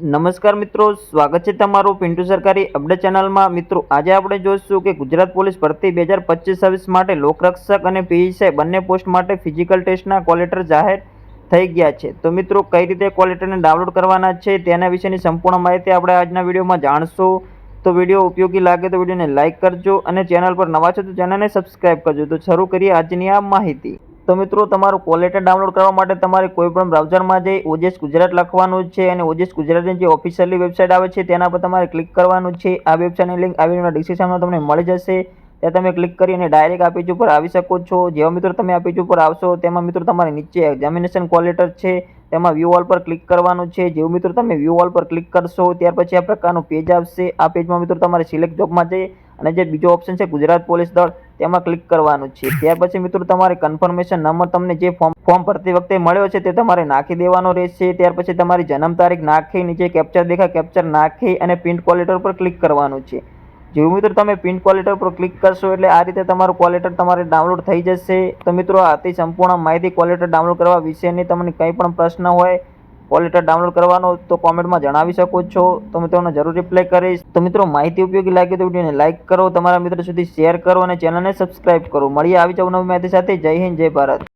નમસ્કાર મિત્રો, સ્વાગત છે તમારું પિન્ટુ સરકારી અપડેટ ચેનલમાં। મિત્રો આજે આપણે જોઈશું કે ગુજરાત પોલીસ ભરતી 2025-26 માટે લોકરક્ષક અને પીએસઆઈ બંને પોસ્ટ માટે ફિઝિકલ ટેસ્ટના કોલ લેટર જાહેર થઈ ગયા છે। તો મિત્રો કઈ રીતે કોલ લેટરને ડાઉનલોડ કરવાના છે તેના વિશેની સંપૂર્ણ માહિતી આપણે આજના વિડીયોમાં જાણશું। તો વિડીયો ઉપયોગી લાગે તો વિડીયોને લાઇક કરજો અને ચેનલ પર નવા છો તો ચેનલને સબસ્ક્રાઇબ કરજો। તો શરૂ કરીએ આજની આ માહિતી। તો મિત્રો તમારું કોલ લેટર ડાઉનલોડ કરવા માટે તમારે કોઈપણ બ્રાઉઝરમાં જઈ ઓજેસ ગુજરાત લખવાનું છે અને ઓજેસ ગુજરાતની જે ઓફિશિયલી વેબસાઇટ આવે છે તેના પર તમારે ક્લિક કરવાનું છે। આ વેબસાઇટની લિંક આ વિડીયોના ડિસ્ક્રિપ્શનમાં તમને મળી જશે, ત્યાં તમે ક્લિક કરીને ડાયરેક્ટ આ પેજ ઉપર આવી શકો છો। જેવા મિત્રો તમે આ પેજ ઉપર આવશો તેમાં મિત્રો તમારે નીચે એક્ઝામિનેશન કોલ લેટર છે તેમાં વ્યૂ ઓલ પર ક્લિક કરવાનું છે। જેવું મિત્રો તમે વ્યૂ ઓલ પર ક્લિક કરશો ત્યાર પછી આ પ્રકારનું પેજ આવશે। આ પેજમાં મિત્રો તમારે સિલેક્ટ જોબમાં જઈ અને જે બીજો ઓપ્શન છે ગુજરાત પોલીસ દળ તેમાં ક્લિક કરવાનું છે। ત્યાર પછી મિત્રો તમારે કન્ફર્મેશન નંબર તમને જે ફોર્મ ભરતી વખતે મળ્યો છે તે તમારે નાખી દેવાનો રહેશે। ત્યાર પછી તમારી જન્મ તારીખ નાખી નીચે કેપ્ચર દેખાય કેપ્ચર નાખી અને પ્રિન્ટ કોલ લેટર પર ક્લિક કરવાનું છે। જેવું મિત્રો તમે પ્રિન્ટ કોલ લેટર પર ક્લિક કરશો એટલે આ રીતે તમારું કોલ લેટર તમારે ડાઉનલોડ થઈ જશે। તો મિત્રો આ હતી સંપૂર્ણ માહિતી કોલ લેટર ડાઉનલોડ કરવા વિશેની। તમને કંઈ પણ પ્રશ્ન હોય કોલ લેટર ડાઉનલોડ કરવાનો તો કોમેન્ટમાં જણાવી શકો છો, તો મિત્રોને જરૂર રિપ્લાય કરીશ। તો મિત્રો માહિતી ઉપયોગી લાગે તો વિડીયોને લાઇક કરો, તમારા મિત્રો સુધી શેર કરો અને ચેનલને સબસ્ક્રાઇબ કરો। મળીએ આવી જ નવી માહિતી સાથે। જય હિન્દ, જય ભારત।